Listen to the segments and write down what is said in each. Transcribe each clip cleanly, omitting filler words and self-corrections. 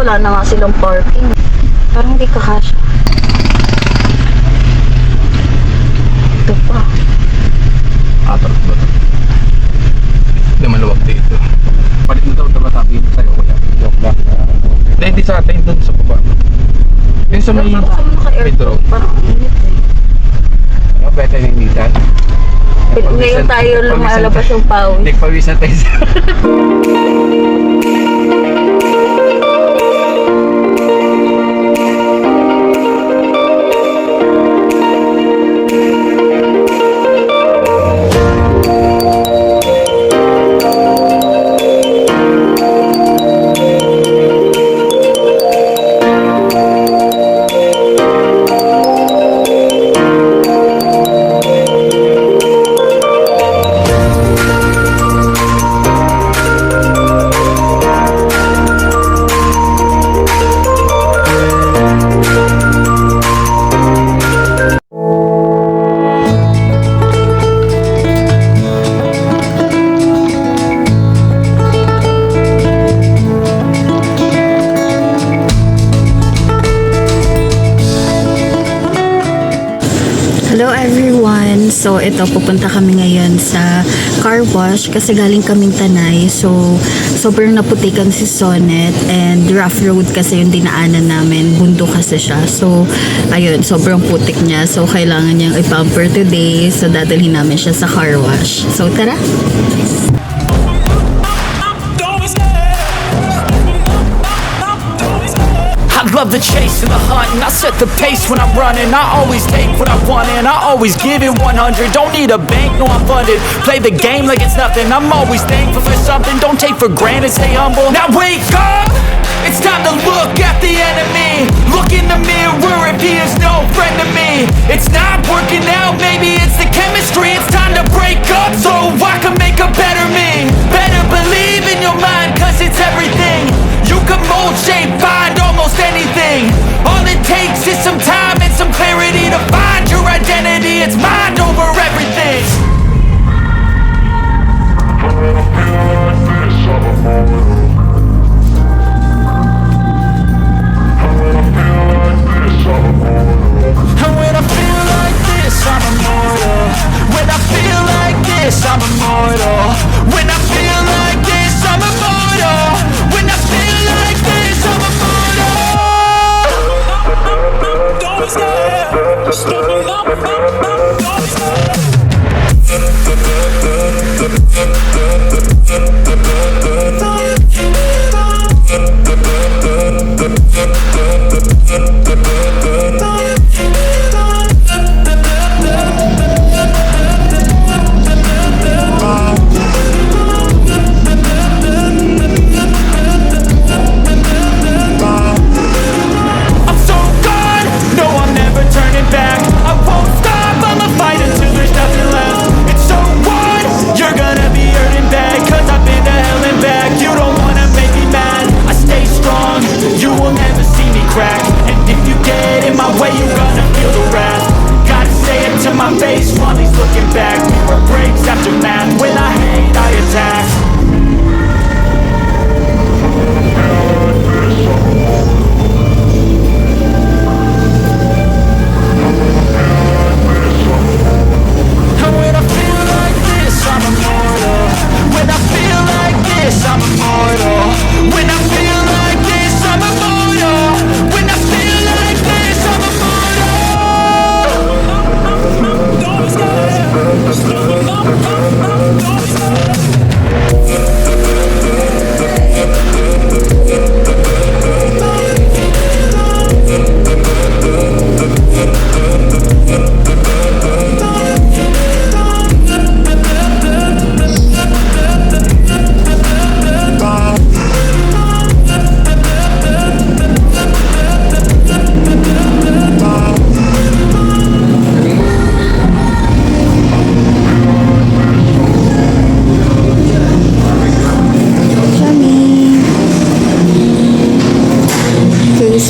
wala na nga silang parking. Parang hindi kakasya. Ito pa. Atarot ba ito? Hindi maluwag dito. Palit mo daw ito ba sabi sa'yo kuya? Joke lang. Hindi sa atin dun sa baba. Yung sa may bedroom. Parang init eh. Better yung nitan. Ngayon tayo lumalabas yung pawis. Nagpawisan tayo sa... Hello everyone! So ito, pupunta kami ngayon sa car wash kasi galing kaming Tanay. So sobrang naputikan si Sonet and rough road kasi yung dinaanan namin. Bundok kasi siya. So ayun, sobrang putik niya. So kailangan niyang i-pamper today. So dadalhin namin siya sa car wash. So tara! I love the chase and the hunt, and I set the pace when I'm running. I always take what I want and I always give it 100. Don't need a bank, no I'm funded. Play the game like it's nothing. I'm always thankful for something. Don't take for granted, stay humble. Now wake up! It's time to look at the enemy. Look in the mirror if he is no friend to me. It's not working out, maybe it's the chemistry. It's time to break up so I can make a better me. Better believe in your mind, cause it's everything. You can mold, shape, find almost anything. All it takes is some time and some clarity to find your identity. It's mind over everything. And when I feel like this, I'm immortal. When I feel like this, I'm immortal. When I feel like this, I'm immortal. When I feel like this, I'm immortal. Don't stop.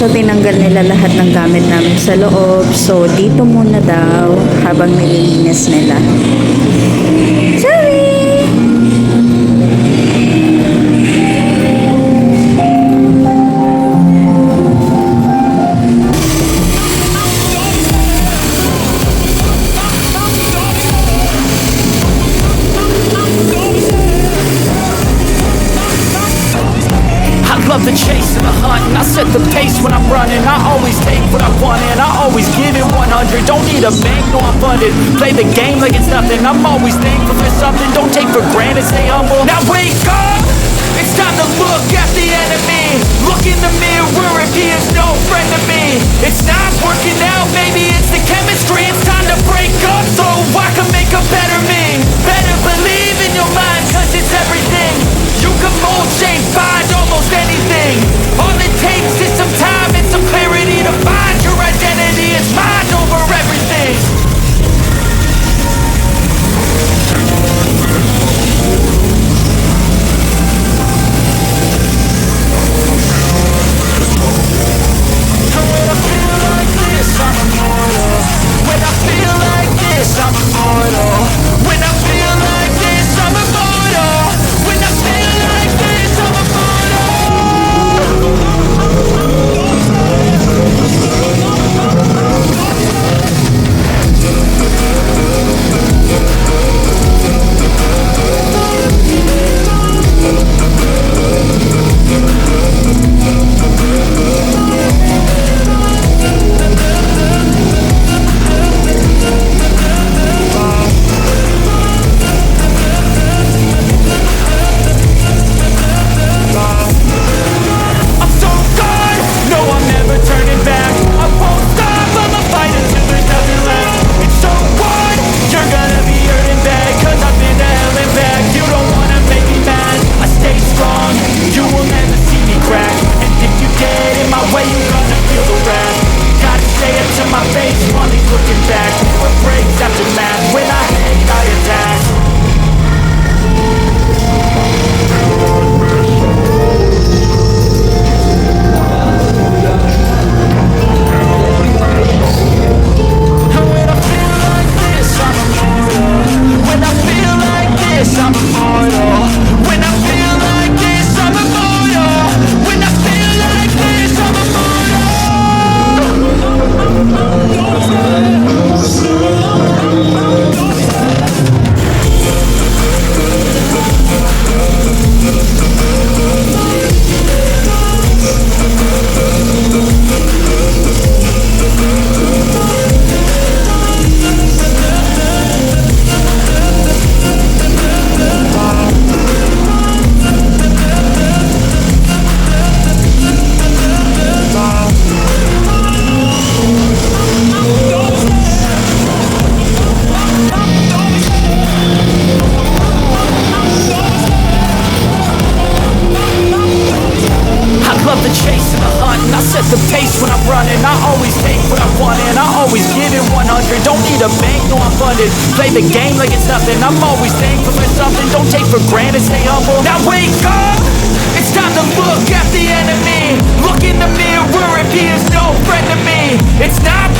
So, tinanggal nila lahat ng gamit namin sa loob. So, dito muna daw habang nililinis nila. Sorry! love the chase and the hunt, and I set the pace when I'm running. I always take what I want and I always give it 100. Don't need a bank, no I'm funded. Play the game like it's nothing. I'm always thankful for something. Don't take for granted, stay humble. Now wake up! It's time to look at the enemy. Look in the mirror if he is no friend to me. It's not working out, maybe it's the chemistry. It's time to break up so I can make a better me. Better believe in your mind, cause it's everything. You can mold, shape, find almost anything. All it takes is some time and some clarity to find your identity. It's mind over everything. The pace when I'm running, I always take what I want and I always give it 100. Don't need a bank, no I'm funded. Play the game like it's nothing. I'm always thankful for something. Don't take for granted, stay humble. Now wake up! It's time to look at the enemy. Look in the mirror if he is no friend to me. It's not